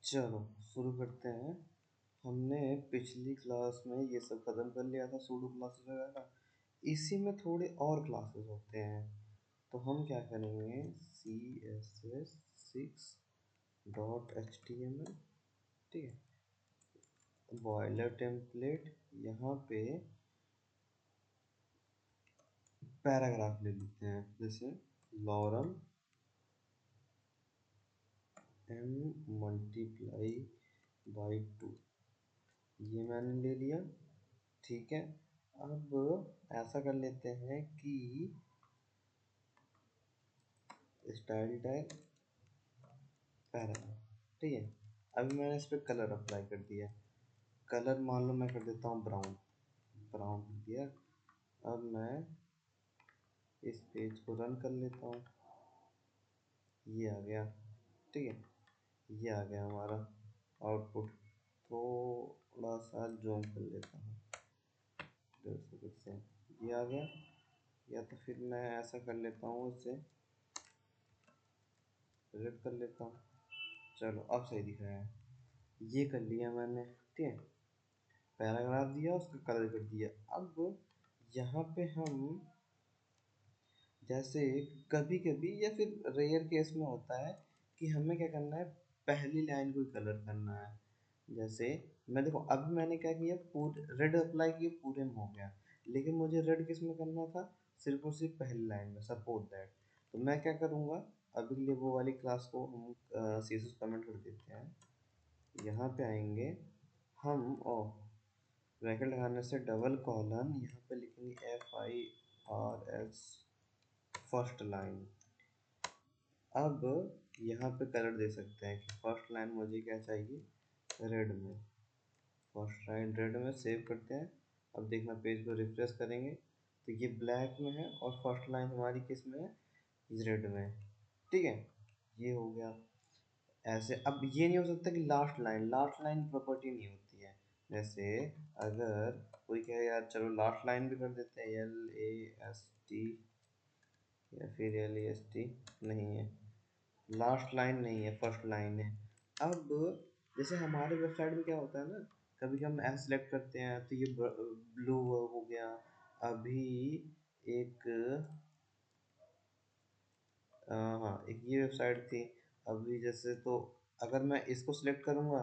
चलो शुरू करते हैं। हमने पिछली क्लास में ये सब खत्म कर लिया था, सूडो क्लासेस वगैरह। इसी में थोड़े और क्लासेस होते हैं, तो हम क्या करेंगे, css6.html, ठीक है, बॉयलर टेम्पलेट। यहाँ पे पैराग्राफ ले लेते हैं, जैसे लॉरम m मल्टीप्लाई बाई 2, ये मैंने ले लिया। ठीक है, अब ऐसा कर लेते हैं कि स्टाइल टैग पैराग्राफ, ठीक है। अभी मैंने इस पर कलर अप्लाई कर दिया। कलर मान लो मैं कर देता हूँ ब्राउन, ब्राउन कर दिया। अब मैं इस पेज को रन कर लेता हूँ, ये आ गया, ठीक है, ये आ गया हमारा आउटपुट। थोड़ा सा जूम कर लेता हूँ, 150%, ये आ गया। या तो फिर मैं ऐसा कर लेता हूँ, इसे सेलेक्ट कर लेता हूँ। चलो अब सही दिख रहा है, ये कर लिया मैंने, ठीक है। पैराग्राफ दिया, उसका कलर कर दिया। अब यहाँ पे हम जैसे कभी कभी या फिर रेयर केस में होता है कि हमें क्या करना है, पहली लाइन को कलर करना है। जैसे मैं देखो, अभी मैंने क्या किया, पूरे रेड अप्लाई किया, पूरे में हो गया, लेकिन मुझे रेड किस में करना था, सिर्फ और सिर्फ पहली लाइन में, सपोज दैट। तो मैं क्या करूँगा, अभी के लिए वो वाली क्लास को हम सीएसएस कमेंट कर देते हैं। यहाँ पे आएंगे हम, और ब्रैकेट लगाने से डबल कॉलन, यहाँ पे लिखेंगे FIRS फर्स्ट लाइन। अब यहाँ पे कलर दे सकते हैं कि फर्स्ट लाइन मुझे क्या चाहिए, रेड में, फर्स्ट लाइन रेड में। सेव करते हैं। अब देखना, पेज को रिफ्रेश करेंगे तो ये ब्लैक में है और फर्स्ट लाइन हमारी किस में है, रेड में, ठीक है, ये हो गया। ऐसे अब ये नहीं हो सकता कि लास्ट लाइन प्रॉपर्टी नहीं होती है। जैसे अगर कोई कहे यार चलो लास्ट लाइन भी कर देते हैं, LAST या फिर LAST, नहीं है, लास्ट लाइन नहीं है, फर्स्ट लाइन है। अब जैसे हमारे वेबसाइट में क्या होता है ना, कभी हम ऐसे सेलेक्ट करते हैं तो ये ब्लू हो गया। अभी एक हाँ, एक ये वेबसाइट थी अभी, जैसे तो अगर मैं इसको सिलेक्ट करूँगा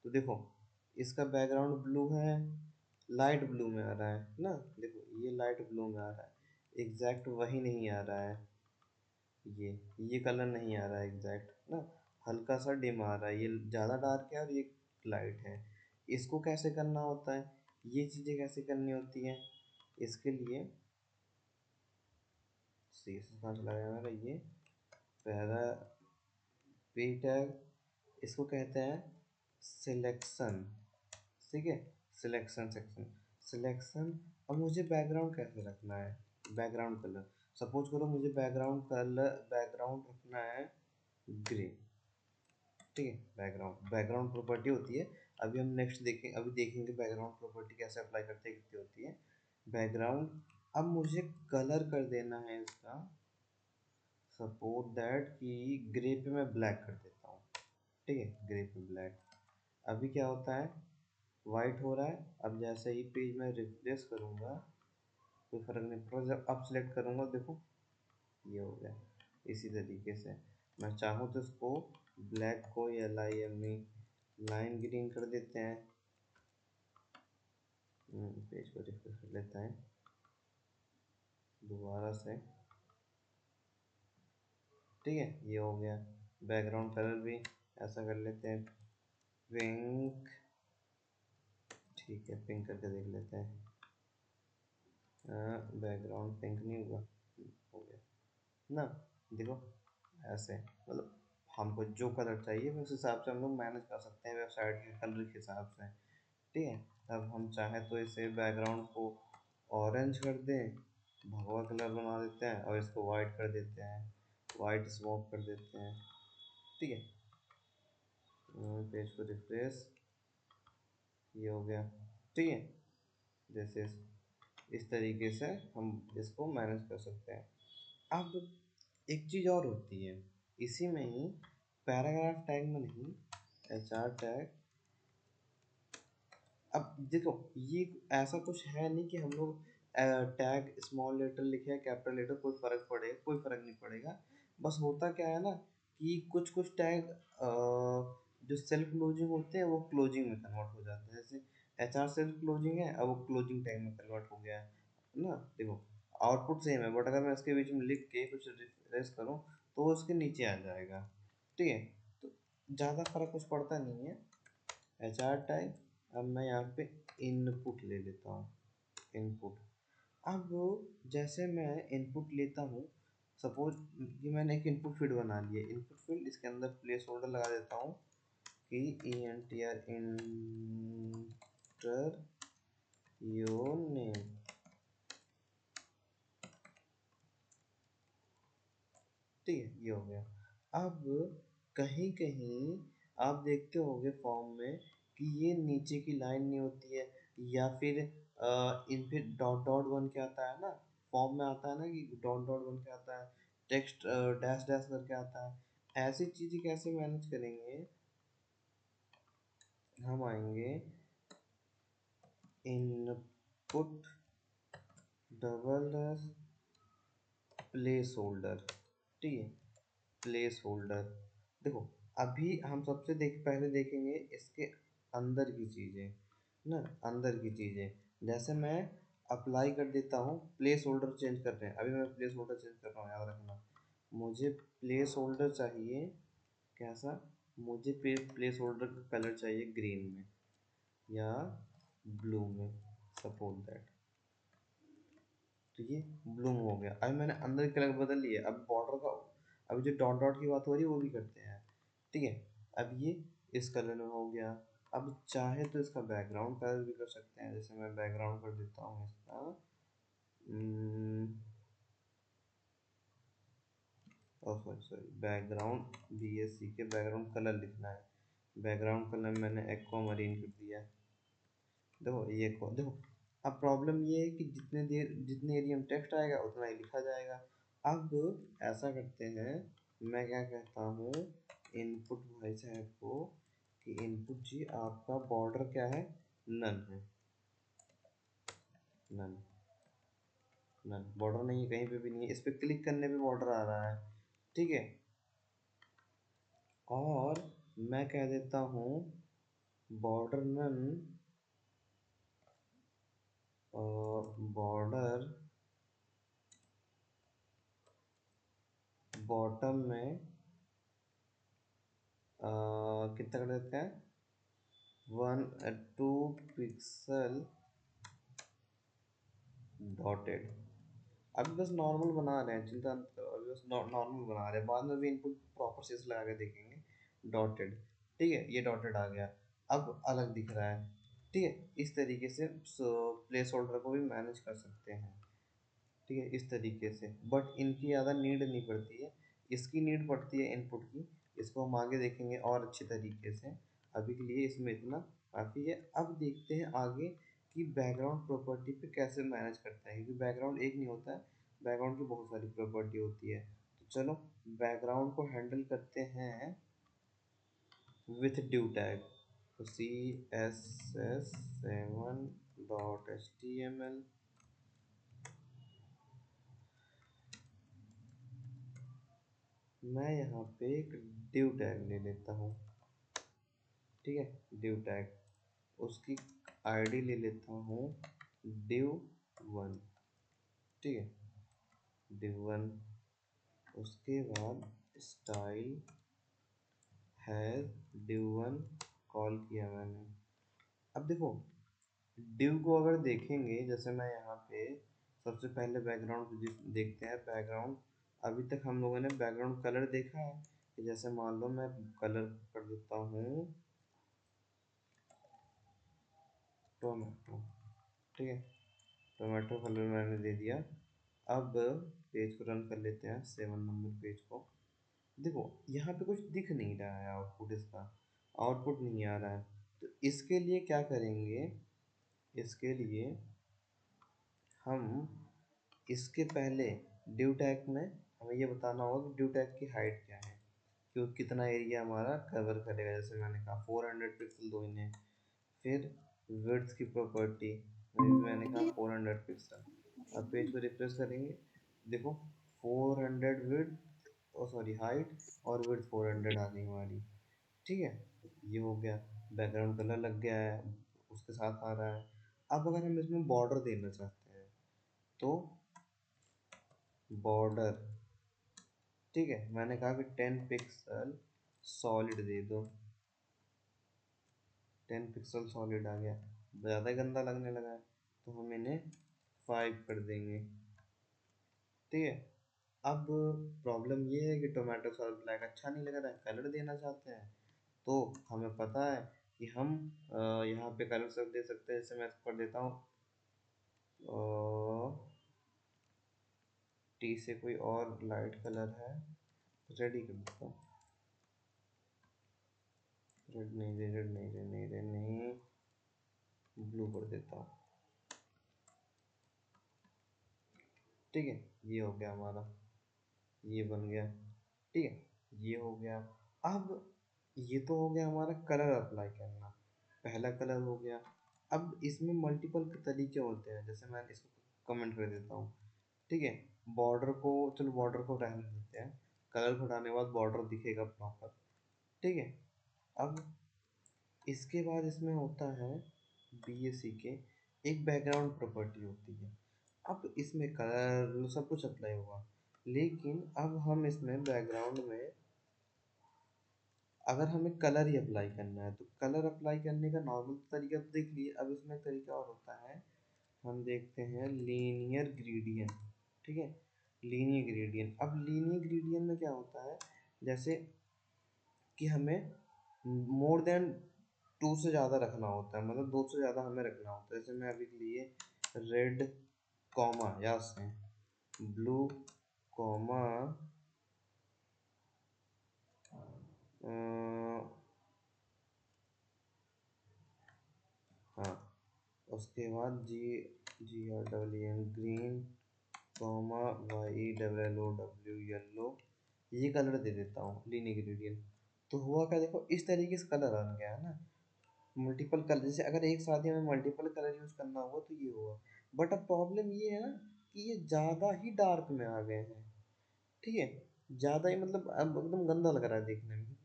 तो देखो, इसका बैकग्राउंड ब्लू है, लाइट ब्लू में आ रहा है ना, देखो ये लाइट ब्लू में आ रहा है, एग्जैक्ट वही नहीं आ रहा है, ये कलर नहीं आ रहा है एग्जैक्ट ना, हल्का सा डिम आ रहा है, ये ज़्यादा डार्क है और ये लाइट है। इसको कैसे करना होता है, ये चीज़ें कैसे करनी होती हैं, इसके लिए कहाँ चला गया मेरा, ये पहला पी टैग, इसको कहते हैं सिलेक्शन, ठीक है, सिलेक्शन सेक्शन, सिलेक्शन। अब मुझे बैकग्राउंड कैसे रखना है, बैकग्राउंड कलर, सपोज करो मुझे बैकग्राउंड कलर, बैकग्राउंड रखना है ग्रे, ठीक है। बैकग्राउंड प्रॉपर्टी होती है, अभी हम नेक्स्ट देखें, अभी देखेंगे बैकग्राउंड प्रॉपर्टी कैसे अप्लाई करते हैं, कितनी होती है बैकग्राउंड। अब मुझे कलर कर देना है इसका, सपोज दैट कि ग्रे पे मैं ब्लैक कर देता हूँ, ठीक है, ग्रे पे ब्लैक। अभी क्या होता है, वाइट हो रहा है। अब जैसे ही पेज में रिफ्रेश करूँगा कोई फर्क नहीं पड़ रहा, जब अब सेलेक्ट करूँगा देखो ये हो गया। इसी तरीके से मैं चाहूँ तो इसको ब्लैक को LIME लाइन ग्रीन कर देते हैं। पेज को रिफ्रेश कर लेते हैं दोबारा से, ठीक है, ये हो गया। बैकग्राउंड कलर भी ऐसा कर लेते हैं, पिंक, ठीक है, पिंक करके देख लेते हैं। बैकग्राउंड पिंक नहीं हुआ, हो गया ना, देखो ऐसे, मतलब हमको जो कलर चाहिए उस हिसाब से हम लोग मैनेज कर सकते हैं वेबसाइट के कलर के हिसाब से, ठीक है। अब हम चाहें तो इसे बैकग्राउंड को ऑरेंज कर दें, भगवा कलर बना देते हैं, और इसको वाइट कर देते हैं, वाइट स्मोक कर देते हैं, ठीक है। पेज को रिफ्रेश, ये हो गया, ठीक है। जैसे इस तरीके से हम इसको मैनेज कर सकते हैं। अब एक चीज़ और होती है इसी में ही, पैराग्राफ टैग में नहीं, HR टैग। अब देखो, ये ऐसा कुछ है नहीं कि हम लोग टैग स्मॉल लेटर लिखे या कैपिटल लेटर कोई फर्क पड़ेगा, कोई फर्क नहीं पड़ेगा। बस होता क्या है ना कि कुछ कुछ टैग जो सेल्फ क्लोजिंग होते हैं वो क्लोजिंग में कन्वर्ट हो जाते हैं। जैसे HR सेल्फ क्लोजिंग है, अब वो क्लोजिंग टैग में कन्वर्ट हो गया है ना। देखो आउटपुट सेम है, बट अगर मैं इसके बीच में लिख के कुछ रिफ्रेश करूँ तो वो उसके नीचे आ जाएगा। ठीक है, तो ज़्यादा फर्क कुछ पड़ता नहीं है। HR टाइप, अब मैं यहाँ पे इनपुट ले लेता हूँ। इनपुट, अब जैसे मैं इनपुट लेता हूँ, सपोज कि मैंने एक इनपुट फील्ड बना लिया। इनपुट फील्ड, इसके अंदर प्लेस होल्डर लगा देता हूँ कि ENTR इंटर योर नेम। ठीक है, ये हो गया। अब कहीं कहीं आप देखते होंगे फॉर्म में कि ये नीचे की लाइन नहीं होती है, या फिर इन फिर डॉट डॉट बन के आता है ना। फॉर्म में आता है ना कि डॉट डॉट बन के आता है, टेक्स्ट डैश डैश करके आता है। ऐसी चीज़ें कैसे मैनेज करेंगे? हम आएंगे इनपुट डबल प्लेस होल्डर। ठीक है, प्लेस होल्डर। देखो, अभी हम सबसे पहले देखेंगे इसके अंदर की चीज़ें ना, अंदर की चीज़ें। जैसे मैं अप्लाई कर देता हूँ, प्लेस होल्डर चेंज कर रहे हैं, अभी मैं प्लेस होल्डर चेंज कर रहा हूँ, याद रखना। मुझे प्लेस होल्डर चाहिए कैसा? मुझे प्लेस होल्डर का कलर चाहिए ग्रीन में या ब्लू में, सपोज दैट। तो ये ब्लू हो गया। अभी मैंने अंदर कलर बदल लिया, अब बॉर्डर का, अभी जो डॉट डॉट की बात हो रही है वो भी करते हैं। ठीक है, अब ये इस कलर में हो गया। अब चाहे तो इसका बैकग्राउंड कलर भी कर सकते हैं। जैसे मैं बैकग्राउंड कर देता हूँ इसका, सॉरी सॉरी, बैकग्राउंड BSC के बैकग्राउंड कलर लिखना है। बैकग्राउंड कलर मैंने एक्वा मरीन कर दिया। देखो ये को देखो, अब प्रॉब्लम ये है कि जितने एरिया में टेक्स्ट आएगा उतना ही लिखा जाएगा। अब ऐसा करते हैं, मैं क्या कहता हूँ इनपुट भाई साहब को कि इनपुट जी आपका बॉर्डर क्या है? नन है। नन, नन बॉर्डर नहीं है, कहीं पे भी नहीं है। इस पर क्लिक करने पे बॉर्डर आ रहा है। ठीक है, और मैं कह देता हूँ बॉर्डर नन, बॉर्डर बॉटम में कितना कर देते हैं? 2 पिक्सल डॉटेड। अभी बस नॉर्मल बना रहे हैं, चिंता मत करो, अभी बस नॉर्मल बना रहे हैं, बाद में भी इनपुट प्रॉपर से लगा के देखेंगे। डॉटेड, ठीक है, ये डॉटेड आ गया, अब अलग दिख रहा है। ठीक है, इस तरीके से प्लेस होल्डर को भी मैनेज कर सकते हैं। ठीक है, इस तरीके से, बट इनकी ज़्यादा नीड नहीं पड़ती है। इसकी नीड पड़ती है इनपुट की, इसको हम आगे देखेंगे और अच्छे तरीके से। अभी के लिए इसमें इतना काफ़ी है। अब देखते हैं आगे कि बैकग्राउंड प्रॉपर्टी पे कैसे मैनेज करते हैं, क्योंकि बैकग्राउंड एक नहीं होता है, बैकग्राउंड की बहुत सारी प्रॉपर्टी होती है। तो चलो बैकग्राउंड को हैंडल करते हैं विथ ड्यू टैग। तो CSS7.html, मैं यहाँ पे एक div टैग ले लेता हूँ। ठीक है, div टैग, उसकी आईडी ले लेता हूँ div1। ठीक है, div1, उसके बाद स्टाइल है div1 कॉल किया मैंने। अब देखो, div को अगर देखेंगे, जैसे मैं यहाँ पे सबसे पहले बैकग्राउंड देखते हैं। बैकग्राउंड, अभी तक हम लोगों ने बैकग्राउंड कलर देखा है कि जैसे मान लो मैं कलर कर देता हूँ टोमेटो। ठीक है, टोमेटो कलर मैंने दे दिया। अब पेज को रन कर लेते हैं, 7 नंबर पेज को। देखो यहाँ पे कुछ दिख नहीं रहा है, आउटपुट इसका आउटपुट नहीं आ रहा है। तो इसके लिए क्या करेंगे? इसके लिए हम इसके पहले ड्यू टैग में हमें ये बताना होगा कि ड्यू टैग की हाइट क्या है। कि कितना एरिया हमारा कवर करेगा। जैसे मैंने कहा 400 पिक्सल दो इन्हें। फिर विड्थ की प्रॉपर्टी मैंने कहा 400 पिक्सल। अब पेज को रिफ्रेश करेंगे, देखो 400 विड्थ, ओ सॉरी हाइट, और विड्थ 400 आ गई हमारी। ठीक है, ये हो गया। बैकग्राउंड कलर लग गया है, उसके साथ आ रहा है। अब अगर हम इसमें बॉर्डर देना चाहते हैं तो बॉर्डर, ठीक है, मैंने कहा कि 10 पिक्सल सॉलिड दे दो। 10 पिक्सल सॉलिड आ गया, ज़्यादा गंदा लगने लगा है तो हम इन्हें 5 कर देंगे। ठीक है, अब प्रॉब्लम ये है कि टोमेटो सॉस ब्लैक अच्छा नहीं लग रहा है, कलर देना चाहते हैं। तो हमें पता है कि हम यहाँ पे कलर सब दे सकते हैं। जैसे मैं कर देता हूँ टी से कोई और लाइट कलर है, रेड ही कर देता हूँ। रेड नहीं, रेड नहीं, रेड नहीं, रेड नहीं, ब्लू कर देता हूँ। ठीक है, ये हो गया हमारा, ये बन गया। ठीक है, ये हो गया। अब ये तो हो गया हमारा कलर अप्लाई करना, पहला कलर हो गया। अब इसमें मल्टीपल तरीके होते हैं, जैसे मैं इसको कमेंट कर देता हूँ। ठीक है, बॉर्डर को, चलो बॉर्डर को रहने देते हैं, कलर घटाने के बाद बॉर्डर दिखेगा प्रॉपर। ठीक है, अब इसके बाद इसमें होता है BAC के एक बैकग्राउंड प्रॉपर्टी होती है। अब इसमें कलर सब कुछ अप्लाई होगा, लेकिन अब हम इसमें बैकग्राउंड में अगर हमें कलर ही अप्लाई करना है तो कलर अप्लाई करने का नॉर्मल तरीका तो देख लिए। अब इसमें एक तरीका और होता है, हम देखते हैं लीनियर ग्रेडियंट। ठीक है, लीनियर ग्रेडियंट। अब लीनियर ग्रेडियंट में क्या होता है, जैसे कि हमें मोर देन 2 से ज़्यादा रखना होता है, मतलब 2 से ज़्यादा हमें रखना होता है। जैसे मैं अभी के लिए रेड कॉमा या से ब्लू कॉमा हाँ, उसके बाद GREEN green comma YELLOW yellow, ये कलर दे देता हूँ लीनियर ग्रेडियंट। तो हुआ क्या, देखो इस तरीके से कलर आ गया है ना, मल्टीपल कलर। जैसे अगर एक साथ ही हमें मल्टीपल कलर यूज करना हुआ तो ये हुआ। बट अब प्रॉब्लम ये है ना कि ये ज़्यादा ही डार्क में आ गए हैं। ठीक है, ज़्यादा ही, मतलब अब एकदम गंदा लग रहा है देखने में,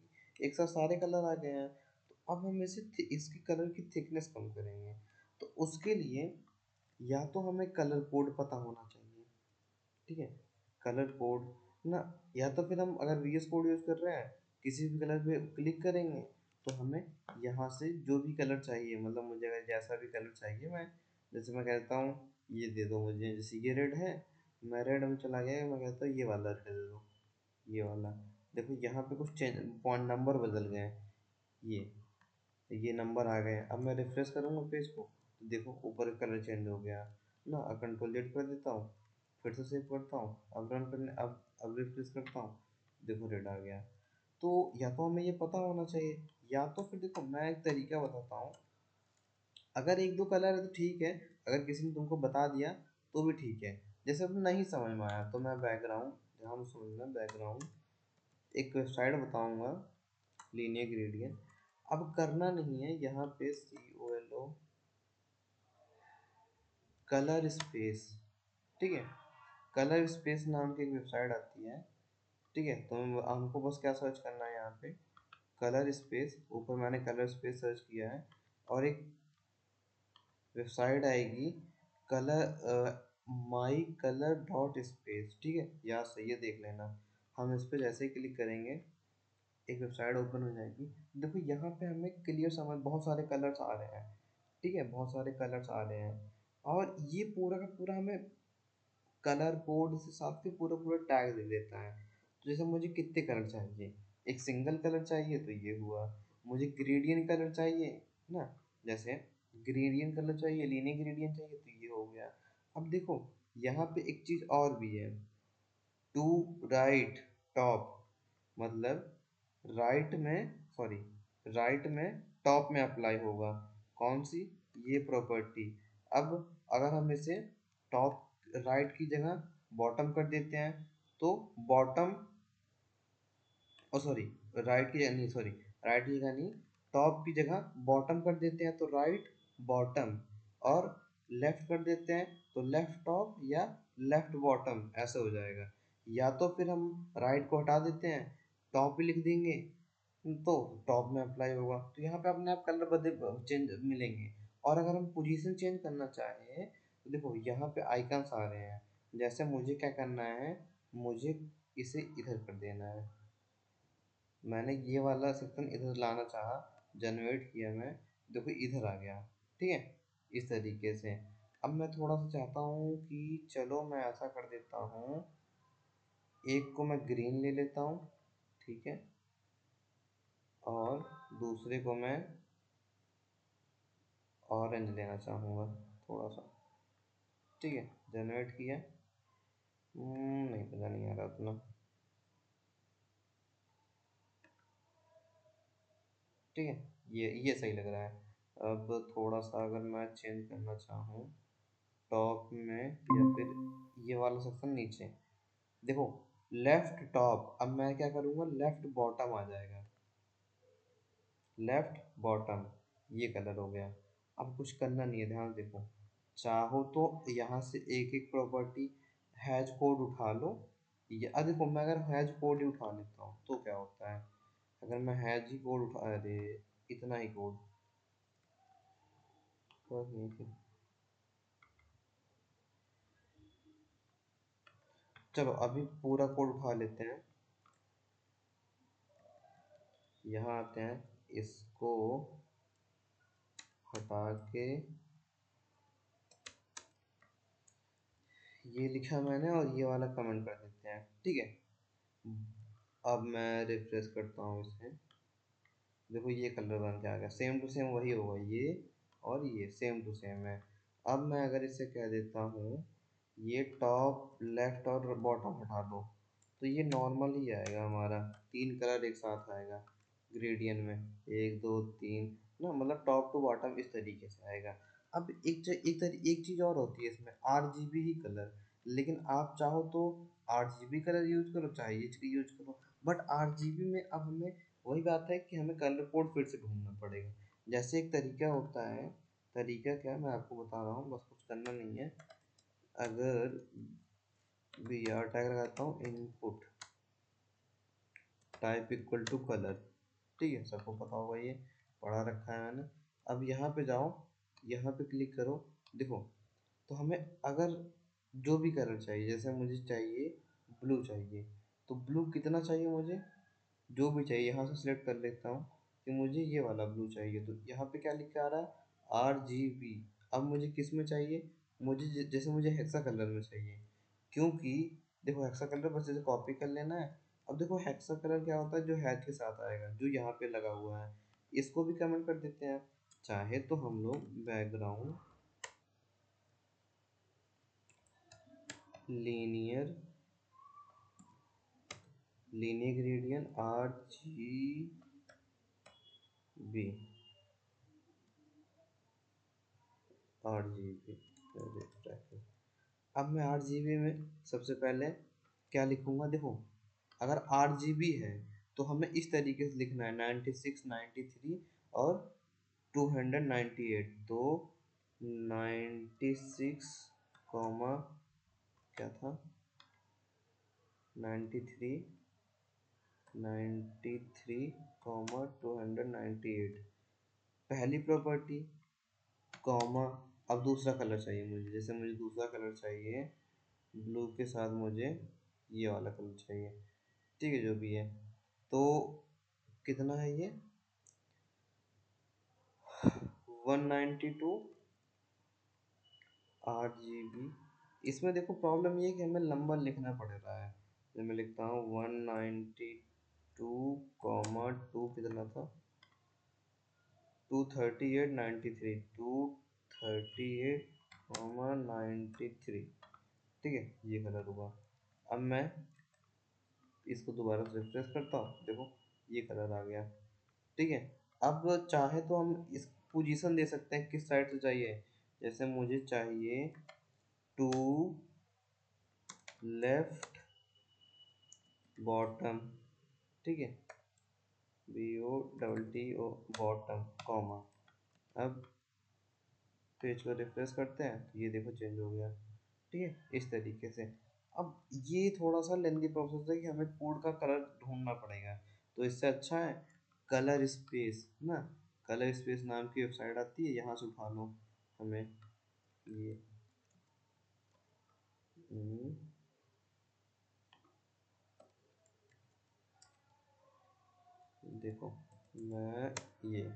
एक साथ सारे कलर आ गए हैं। तो अब हम इसे इसकी कलर की थिकनेस कम करेंगे। तो उसके लिए या तो हमें कलर कोड पता होना चाहिए। ठीक है, कलर कोड ना, या तो फिर हम अगर VS कोड यूज़ कर रहे हैं, किसी भी कलर पे क्लिक करेंगे तो हमें यहाँ से जो भी कलर चाहिए, मतलब मुझे अगर जैसा भी कलर चाहिए, मैं जैसे मैं कहता हूँ ये दे दो मुझे, जैसे ये रेड है, मैं रेड में चला गया, मैं कहता हूँ ये वाला रेड दे दो, ये वाला। देखो यहाँ पे कुछ चेंज, पॉइंट नंबर बदल गए हैं, ये नंबर आ गए हैं। अब मैं रिफ्रेश करूँगा पेज को तो देखो ऊपर कलर चेंज हो गया ना। अब कंट्रोल जेड कर देता हूँ, फिर से सेव करता हूँ, अब रन करने, अब रिफ्रेश करता हूँ, देखो रेड आ गया। तो या तो हमें ये पता होना चाहिए, या तो फिर देखो मैं एक तरीका बताता हूँ। अगर एक दो कलर है तो ठीक है, अगर किसी ने तुमको बता दिया तो भी ठीक है। जैसे अब नहीं समझ में आया तो मैं बैकग्राउंड, जहाँ हम समझना बैकग्राउंड, एक वेबसाइट बताऊंगा, लीनियर ग्रेडियंट। अब करना नहीं है, यहाँ पे COLO कलर स्पेस, ठीक है, कलर स्पेस नाम की एक वेबसाइट आती है। ठीक है, तो हमको बस क्या सर्च करना है, यहाँ पे कलर स्पेस, ऊपर मैंने कलर स्पेस सर्च किया है, और एक वेबसाइट आएगी कलर माई कलर डॉट स्पेस। ठीक है, यहाँ से ये देख लेना। हम इस पर जैसे ही क्लिक करेंगे एक वेबसाइट ओपन हो जाएगी। देखो यहाँ पे हमें क्लियर समझ, बहुत सारे कलर्स आ रहे हैं। ठीक है, बहुत सारे कलर्स आ रहे हैं, और ये पूरा का पूरा हमें कलर कोड से साथ के पूरा पूरा टैग दे देता है। तो जैसे मुझे कितने कलर चाहिए, एक सिंगल कलर चाहिए तो ये हुआ, मुझे ग्रेडियंट कलर चाहिए ना, जैसे ग्रेडियंट कलर चाहिए, लीनियर ग्रेडियंट चाहिए तो ये हो गया। अब देखो यहाँ पे एक चीज़ और भी है, टू राइट टॉप, मतलब राइट में, सॉरी, राइट में टॉप में अप्लाई होगा, कौन सी, ये प्रॉपर्टी। अब अगर हम इसे टॉप राइट की जगह बॉटम कर देते हैं तो बॉटम ओ सॉरी, राइट की जगह नहीं, सॉरी, राइट की जगह नहीं, टॉप की जगह बॉटम कर देते हैं तो राइट बॉटम, और लेफ्ट कर देते हैं तो लेफ्ट टॉप या लेफ्ट बॉटम, ऐसा हो जाएगा। या तो फिर हम राइट को हटा देते हैं, टॉप भी लिख देंगे, तो टॉप में अप्लाई होगा, तो यहाँ पे अपने आप कलर बदल चेंज मिलेंगे। और अगर हम पोजीशन चेंज करना चाहें तो देखो यहाँ पे आइकन्स आ रहे हैं, जैसे मुझे क्या करना है, मुझे इसे इधर कर देना है, मैंने ये वाला सेक्शन इधर लाना चाहा, जनरेट किया मैं, देखो इधर आ गया, ठीक है, इस तरीके से। अब मैं थोड़ा सा चाहता हूँ कि चलो मैं ऐसा कर देता हूँ, एक को मैं ग्रीन ले लेता हूँ, ठीक है, और दूसरे को मैं ऑरेंज लेना चाहूँगा थोड़ा सा, ठीक है, जनरेट किया। नहीं, पता नहीं आ रहा उतना, ठीक है, ये सही लग रहा है। अब थोड़ा सा अगर मैं चेंज करना चाहूँ टॉप में, या फिर ये वाला सेक्शन नीचे, देखो लेफ्ट टॉप, अब मैं क्या करूँगा, लेफ्ट बॉटम आ जाएगा, लेफ्ट बॉटम, ये कलर हो गया। अब कुछ करना नहीं है, ध्यान से देखो, चाहो तो यहाँ से एक एक प्रॉपर्टी हैज कोड उठा लो, या देखो मैं अगर हैज कोड ही उठा लेता हूँ तो क्या होता है, अगर मैं हैज ही कोड उठा, अरे इतना ही कोड, तो नहीं थी। चलो अभी पूरा कोड उठा लेते हैं, यहाँ आते हैं, इसको हटा के ये लिखा मैंने और ये वाला कमेंट कर देते हैं, ठीक है। अब मैं रिफ्रेश करता हूँ इसे, देखो ये कलर बन के आ गया, सेम टू सेम वही होगा, ये और ये सेम टू सेम है। अब मैं अगर इसे कह देता हूँ ये टॉप लेफ्ट और बॉटम हटा दो, तो ये नॉर्मल ही आएगा हमारा, तीन कलर एक साथ आएगा ग्रेडियंट में, एक दो तीन ना, मतलब टॉप टू बॉटम इस तरीके से आएगा। अब एक चीज़ और होती है इसमें, RGB ही कलर, लेकिन आप चाहो तो RGB कलर यूज करो, चाहे ये यूज करो, बट RGB में अब हमें वही बात है कि हमें कलर कोड फिर से ढूंढना पड़ेगा। जैसे एक तरीका होता है, तरीका क्या मैं आपको बता रहा हूँ, बस कुछ करना नहीं है, अगर बी आर टैग लगाता हूँ, input type equal to colour, ठीक है, सबको पता होगा, ये पढ़ा रखा है मैंने। अब यहाँ पे जाओ, यहाँ पे क्लिक करो, देखो, तो हमें अगर जो भी कलर चाहिए, जैसे मुझे चाहिए ब्लू चाहिए, तो ब्लू कितना चाहिए मुझे, जो भी चाहिए यहाँ से सिलेक्ट कर लेता हूँ कि मुझे ये वाला ब्लू चाहिए, तो यहाँ पे क्या लिखा आ रहा है, RGB। अब मुझे किस में चाहिए, मुझे जैसे मुझे हेक्सा कलर में चाहिए, क्योंकि देखो हेक्सा कलर बस जैसे कॉपी कर लेना है। अब देखो हेक्सा कलर क्या होता है, जो हैच के साथ आएगा, जो यहाँ पे लगा हुआ है, इसको भी कमेंट कर देते हैं। चाहे तो हम लोग background linear linear gradient RGB, RGB, अब मैं 8 GB में सबसे पहले क्या लिखूंगा, देखो अगर 8 GB है तो हमें इस तरीके से लिखना है, 96, 93 और 298, तो 96 कॉमा क्या था, 93, 93 कॉमा 298, पहली प्रॉपर्टी, कॉमा, अब दूसरा कलर चाहिए मुझे, जैसे मुझे दूसरा कलर चाहिए ब्लू के साथ, मुझे ये वाला कलर चाहिए, ठीक है, जो भी है, तो कितना है ये, 192 RGB। इसमें देखो प्रॉब्लम ये है कि हमें नंबर लिखना पड़ रहा है, तो मैं लिखता हूँ 192, कितना था, 238, 93, 238, 93, ठीक है, ये कलर हुआ। अब मैं इसको दोबारा से रिफ्रेश करता हूँ, देखो ये कलर आ गया, ठीक है। अब चाहे तो हम इस पोजीशन दे सकते हैं किस साइड से चाहिए, जैसे मुझे चाहिए टू लेफ्ट बॉटम, ठीक है, BOTTO बॉटम कॉमा। अब पेज को रिफ्रेश करते हैं तो ये देखो चेंज हो गया। ठीक है, इस तरीके से। अब ये थोड़ा सा लेंदी प्रोसेस है कि हमें कोड का कलर ढूंढना पड़ेगा, तो इससे अच्छा है कलर स्पेस ना, कलर स्पेस नाम की वेबसाइट आती है, यहाँ से उठा लो हमें ये। हम्म, देखो मैं ये,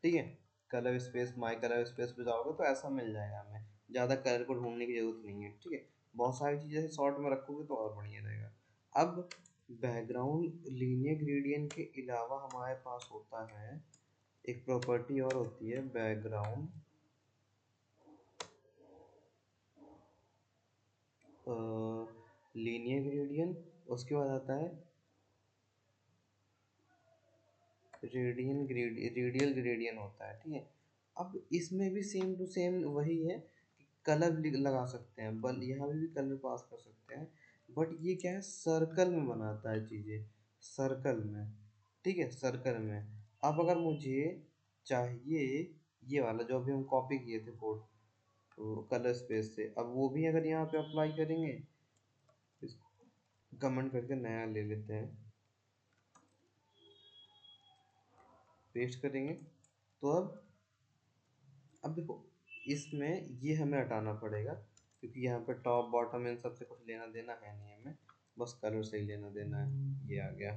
ठीक है, कलर स्पेस माई कलर स्पेस पे जाओगे तो ऐसा मिल जाएगा हमें, ज़्यादा कलर को ढूंढने की जरूरत नहीं है। ठीक है, बहुत सारी चीज़ें शॉर्ट में रखोगे तो और बढ़िया रहेगा। अब बैकग्राउंड लीनियर ग्रेडियंट के अलावा हमारे पास होता है एक प्रॉपर्टी और होती है बैकग्राउंड लीनियर ग्रेडियंट, उसके बाद आता है रेडियल ग्रेडियंट होता है। ठीक है, अब इसमें भी सेम टू सेम वही है कि कलर लगा सकते हैं, बल यहाँ भी कलर पास कर सकते हैं, बट ये क्या है सर्कल में बनाता है चीज़ें, सर्कल में। ठीक है, सर्कल में। अब अगर मुझे चाहिए ये वाला जो अभी हम कॉपी किए थे कोड, तो कलर स्पेस से, अब वो भी अगर यहाँ पे अप्लाई करेंगे, कमेंट करके नया ले लेते हैं, पेस्ट करेंगे, तो अब देखो इसमें ये हमें हटाना पड़ेगा, क्योंकि यहाँ पे टॉप बॉटम इन सबसे कुछ लेना देना है नहीं हमें, बस कलर से ही लेना देना है। ये आ गया।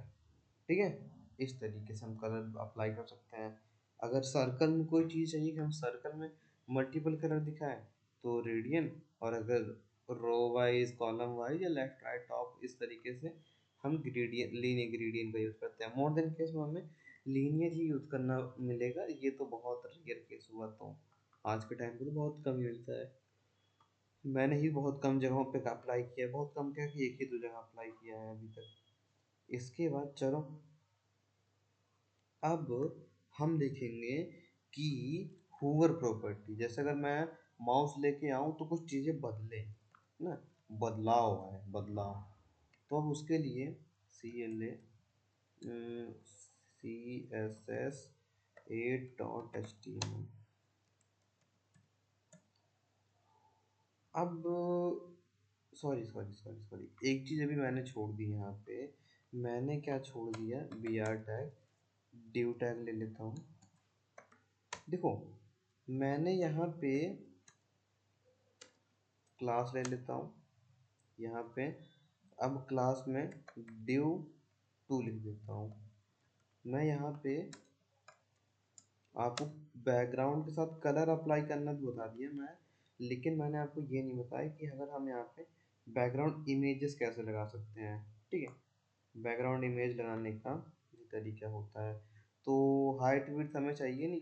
ठीक है, इस तरीके से हम कलर अप्लाई कर सकते हैं। अगर सर्कल में कोई चीज़ चाहिए कि हम सर्कल में मल्टीपल कलर दिखाएं, तो रेडियन, और अगर रो वाइज कॉलम वाइज या लेफ्ट राइट टॉप, इस तरीके से हम ग्रेडियंट लीनियर ग्रेडियंट का यूज़ करते हैं। मोर देन केस में हमें लीनियर ही यूज़ करना मिलेगा, ये तो बहुत रेयर केस हुआ, तो आज के टाइम पे तो बहुत कम ही मिलता है। मैंने ही बहुत कम जगहों पे अप्लाई किया, बहुत कम क्या कि एक ही दो जगह अप्लाई किया है अभी तक। इसके बाद चलो, अब हम देखेंगे कि हूवर प्रॉपर्टी, जैसे अगर मैं माउस लेके आऊँ तो कुछ चीज़ें बदले ना, बदलाव है, बदलाव। तो अब उसके लिए CLA CSS8.html। अब सॉरी सॉरी सॉरी सॉरी, एक चीज़ अभी मैंने छोड़ दी यहाँ पे। मैंने क्या छोड़ दिया, BR टैग, ड्यू टैग ले लेता हूँ। देखो मैंने यहाँ पे क्लास ले लेता हूँ यहाँ पे। अब क्लास में ड्यू टू लिख देता हूँ। मैं यहाँ पे आपको बैकग्राउंड के साथ कलर अप्लाई करना भी बता दिया मैं, लेकिन मैंने आपको ये नहीं बताया कि अगर हम यहाँ पे बैकग्राउंड इमेजेस कैसे लगा सकते हैं। ठीक है, बैकग्राउंड इमेज लगाने का ये तरीका होता है। तो हाइट विड्थ हमें चाहिए नहीं,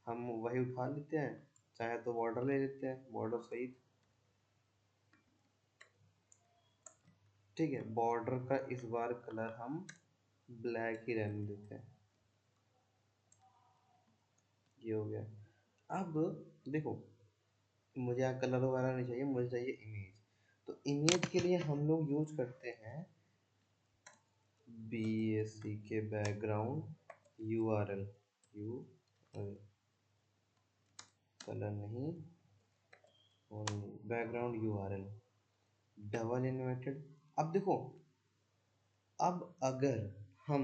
हम वही उठा लेते हैं, चाहे तो बॉर्डर ले लेते हैं, बॉर्डर सहित। ठीक है, बॉर्डर का इस बार कलर हम ब्लैक ही रहने देते हैं। ये हो गया। अब देखो मुझे यहाँ कलर वगैरह नहीं चाहिए, मुझे चाहिए इमेज। तो इमेज के लिए हम लोग यूज करते हैं BSC के बैकग्राउंड URL, यू कलर नहीं, बैकग्राउंड URL डबल इन्वर्टेड। अब देखो, अब अगर हम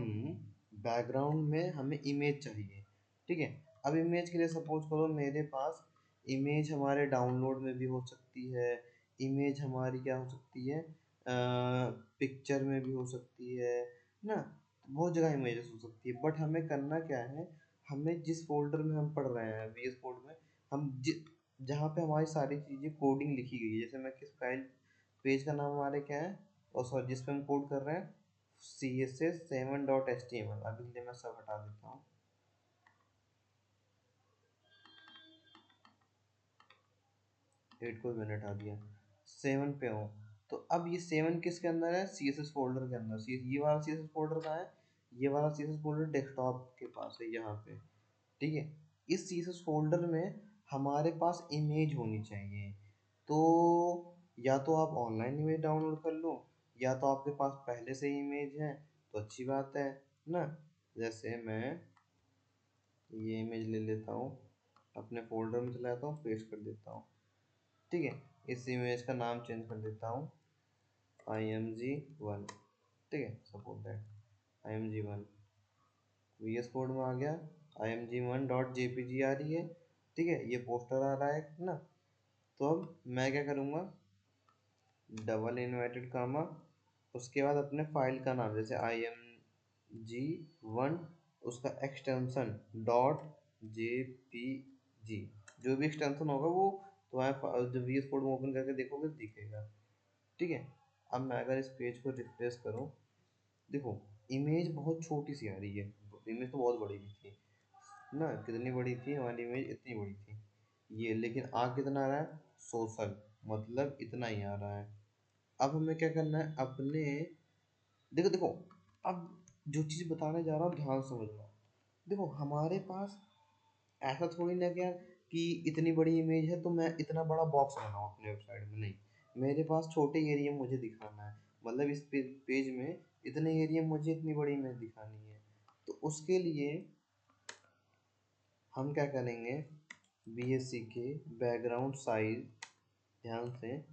बैकग्राउंड में हमें इमेज चाहिए, ठीक है, अब इमेज के लिए सपोज करो मेरे पास इमेज हमारे डाउनलोड में भी हो सकती है, इमेज हमारी क्या हो सकती है, पिक्चर में भी हो सकती है ना, बहुत जगह इमेजेस हो सकती है। बट हमें करना क्या है, हमें जिस फोल्डर में हम पढ़ रहे हैं VS कोड में, हम जहाँ पे हमारी सारी चीज़ें कोडिंग लिखी गई है, जैसे मैं किस फाइल पेज का नाम हमारे क्या है, और सॉरी जिस पे हम कोड कर रहे हैं CSS7.html, अभी के लिए मैं सब हटा देता हूँ। 8 को मैंने हटा दिया, 7 पे हूँ। तो अब ये 7 किसके अंदर है, CSS फोल्डर के अंदर। ये वाला CSS फोल्डर कहाँ है, ये वाला CSS फोल्डर डेस्कटॉप के पास है यहाँ पे। ठीक है, इस CSS फोल्डर में हमारे पास इमेज होनी चाहिए। तो या तो आप ऑनलाइन इमेज डाउनलोड कर लो, या तो आपके पास पहले से ही इमेज है तो अच्छी बात है ना। जैसे मैं ये इमेज ले लेता हूँ, अपने फोल्डर में चला जाता हूँ, पेस्ट कर देता हूँ। ठीक है, इस इमेज का नाम चेंज कर देता हूँ img1। ठीक है, suppose that img1 VS code में आ गया, img1.jpg आ रही है। ठीक है, ये पोस्टर आ रहा है ना। तो अब मैं क्या करूँगा, डबल इन्वर्टेड कामा, उसके बाद अपने फाइल का नाम, जैसे img1, उसका एक्सटेंशन .jpg, जो भी एक्सटेंशन होगा वो तुम्हारे जब VS कोड में ओपन करके देखोगे तो दिखेगा। ठीक है, अब मैं अगर इस पेज को रिफ्रेश करूँ, देखो इमेज बहुत छोटी सी आ रही है। इमेज तो बहुत बड़ी भी थी ना, कितनी बड़ी थी हमारी इमेज, इतनी बड़ी थी ये, लेकिन आ कितना आ रहा है, सोशल, मतलब इतना ही आ रहा है। अब हमें क्या करना है, अपने देखो देखो, अब जो चीज़ बताने जा रहा हूँ ध्यान से समझना। देखो हमारे पास ऐसा थोड़ी ना क्या कि इतनी बड़ी इमेज है तो मैं इतना बड़ा बॉक्स बनाऊँ अपने वेबसाइट में, नहीं। मेरे पास छोटे एरिया मुझे दिखाना है, मतलब इस पेज में इतने एरिया मुझे इतनी बड़ी इमेज दिखानी है। तो उसके लिए हम क्या करेंगे, BSC के बैकग्राउंड साइज, ध्यान से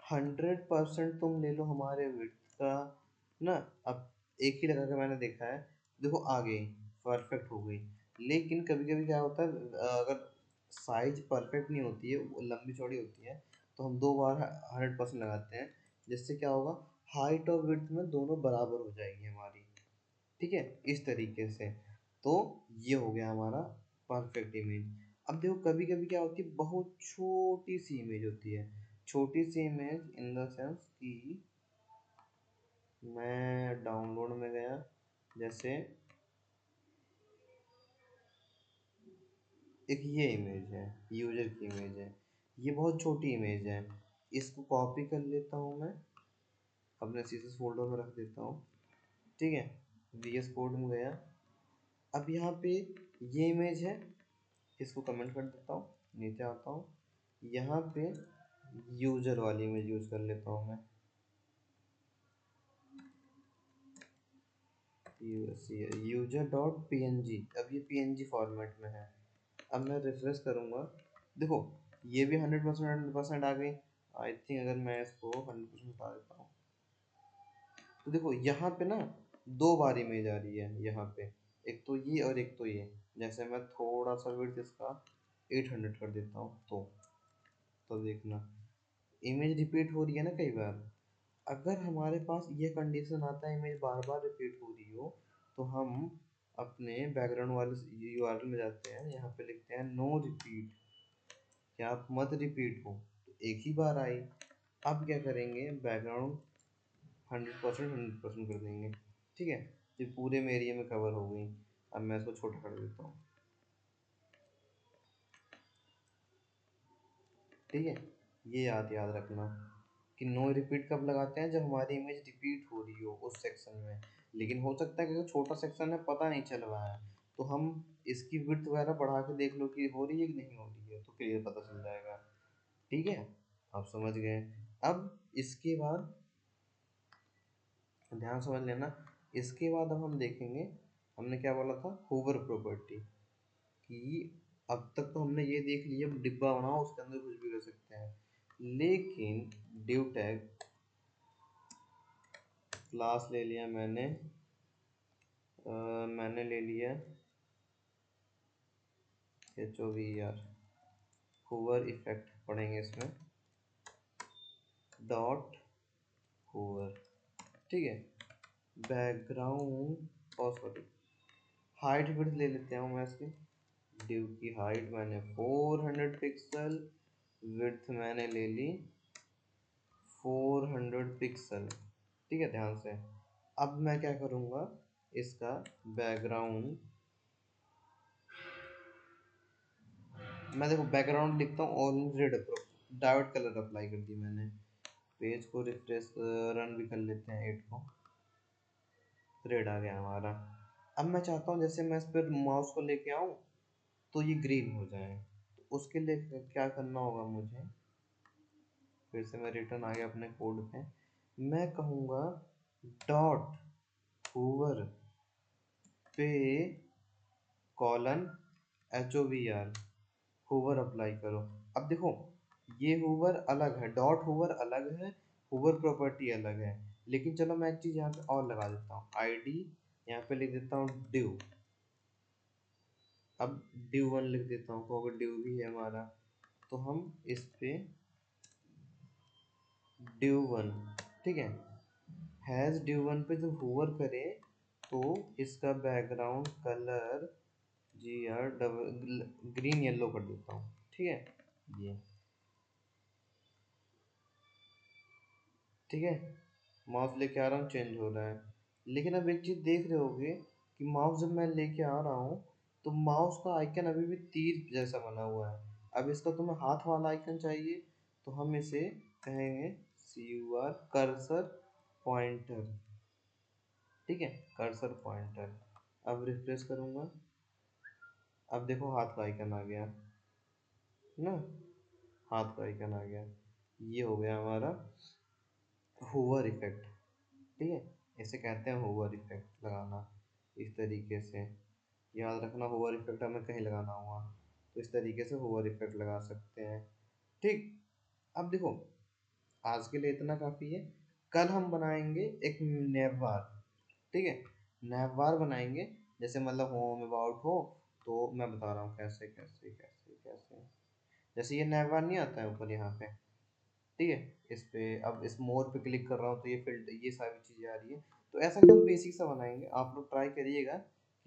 100% तुम ले लो हमारे विड्थ का ना। अब एक ही लगा के मैंने देखा है, देखो आ गई, परफेक्ट हो गई। लेकिन कभी कभी क्या होता है, अगर साइज परफेक्ट नहीं होती है, वो लंबी चौड़ी होती है, तो हम दो बार 100% लगाते हैं, जिससे क्या होगा, हाइट और विड्थ में दोनों बराबर हो जाएगी हमारी। ठीक है, इस तरीके से। तो ये हो गया हमारा परफेक्ट इमेज। अब देखो कभी कभी क्या होती है, बहुत छोटी सी इमेज होती है, छोटी सी इमेज इन द सेंस कि मैं डाउनलोड में गया, जैसे एक ये इमेज है, यूजर की इमेज है, ये बहुत छोटी इमेज है, इसको कॉपी कर लेता हूँ मैं, अपने CSS फोल्डर में रख देता हूँ। ठीक है, VS कोड में गया, अब यहाँ पे ये इमेज है, इसको कमेंट कर देता हूँ, नीचे आता हूँ, यहाँ पे यूजर वाली इमेज यूज कर लेता हूँ मैं, user.png। अब ये PNG फॉर्मेट में है। अब मैं रिफ्रेश करूँगा, देखो ये भी 100% आ गई। आई थिंक अगर मैं इसको 100% बता देता हूँ, तो देखो यहाँ पे ना दो बार इमेज आ रही है यहाँ पे, एक तो ये और एक तो ये। जैसे मैं थोड़ा सा विड्थ इसका 800 कर देता हूँ, तो देखना इमेज रिपीट हो रही है ना कई बार। अगर हमारे पास ये कंडीशन आता है इमेज बार बार रिपीट हो रही हो, तो हम अपने बैकग्राउंड वाले URL में जाते हैं, यहाँ पे लिखते हैं नो रिपीट, क्या आप मत रिपीट हो, तो एक ही बार आई। अब क्या करेंगे, बैकग्राउंड 100% कर देंगे। ठीक है, ये पूरे में एरिया में कवर हो गई। अब मैं इसको छोटा कर देता हूँ। ठीक है, ये याद रखना कि नो रिपीट कब लगाते हैं, जब हमारी इमेज रिपीट हो रही हो उस सेक्शन में। लेकिन हो सकता है कि छोटा सेक्शन है, पता नहीं चल रहा है, तो हम इसकी विड्थ वगैरह बढ़ा के देख लो कि हो रही है कि नहीं हो रही है, तो क्लियर पता चल जाएगा। ठीक है, आप समझ गए। अब इसके बाद ध्यान समझ लेना, इसके बाद अब हम देखेंगे, हमने क्या बोला था, होवर प्रॉपर्टी, कि अब तक तो हमने ये देख लिया डिब्बा बनाओ उसके अंदर कुछ भी कर सकते हैं, लेकिन ड्यू टैग क्लास ले लिया मैंने, मैंने ले लिया HOVER, होवर इफेक्ट पढ़ेंगे इसमें, डॉट होवर। ठीक है, बैकग्राउंड और सॉरी हाइट विड्थ ले लेते हैं मैं इसकी, डिव की हाइट मैंने 400 पिक्सल, विड्थ मैंने ले ली 400 पिक्सल। ठीक है, ध्यान से। अब मैं क्या करूँगा, इसका बैकग्राउंड, मैं देखो बैकग्राउंड लिखता हूँ orange red, diode colour apply कर दी मैंने। पेज को रिफ्रेश रन भी कर लेते हैं, 8 को, रेड आ गया हमारा। अब मैं चाहता हूँ जैसे मैं इस पर माउस को लेके आऊँ तो ये ग्रीन हो जाए, तो उसके लिए क्या करना होगा मुझे, फिर से मैं रिटर्न आ गया अपने कोड पे, मैं कहूँगा डॉट हूवर पे कॉलन HOVR, हूवर अप्लाई करो। अब देखो ये हूवर अलग है, डॉट हूवर अलग है, हूवर प्रॉपर्टी अलग है। लेकिन चलो मैं एक चीज यहाँ पे और लगा देता हूँ, ID यहाँ पे लिख देता हूँ div। अब div1 लिख देता हूँ, तो अगर div भी है हमारा तो हम इस पे div1, ठीक है, हैज div1 पे जब हूवर करें तो इसका बैकग्राउंड कलर ग्रीन येलो कर देता हूँ, ठीक है ये, ठीक है। माउस लेके आ रहा हूँ, चेंज हो रहा है। लेकिन अब एक चीज देख रहे होगे कि माउस जब मैं लेके आ रहा हूँ तो माउस का आइकन अभी भी तीर जैसा बना हुआ है। अब इसका तुम्हें हाथ वाला आइकन चाहिए तो हम इसे कहेंगे CUR कर्सर पॉइंटर, ठीक है, कर्सर पॉइंटर। अब रिफ्रेश करूंगा, अब देखो हाथ का आइकन आ गया ना, हाथ का आइकन आ गया। ये हो गया हमारा हूवर इफेक्ट, ठीक है। इसे कहते हैं हूवर इफेक्ट लगाना, इस तरीके से। याद रखना हूवर इफेक्ट हमें कहीं लगाना हुआ तो इस तरीके से हूवर इफेक्ट लगा सकते हैं, ठीक। अब देखो आज के लिए इतना काफ़ी है। कल हम बनाएंगे एक नैवबार, ठीक है, नैवबार बनाएंगे। जैसे मतलब होम अबाउट हो, तो मैं बता रहा हूँ कैसे कैसे कैसे कैसे। जैसे ये नैवबार नहीं आता है ऊपर यहाँ पे, ठीक है, इस पे अब इस मोर पे क्लिक कर रहा हूँ तो ये फिल्टर, ये सारी चीज़ें आ रही है। तो ऐसा एकदम बेसिक सा बनाएंगे, आप लोग ट्राई करिएगा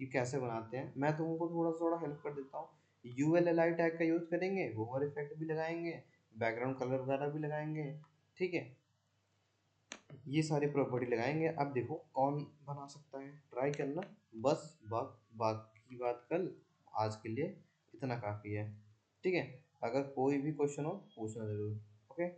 कि कैसे बनाते हैं। मैं तुमको थोड़ा थोड़ा हेल्प कर देता हूँ। ULLI टैग का यूज़ करेंगे, ओवर इफेक्ट भी लगाएंगे, बैकग्राउंड कलर वगैरह भी लगाएंगे, ठीक है, ये सारी प्रॉपर्टी लगाएंगे। अब देखो कौन बना सकता है, ट्राई करना। बस बाकी बात कल, आज के लिए इतना काफ़ी है, ठीक है। अगर कोई भी क्वेश्चन हो पूछना ज़रूर, ओके।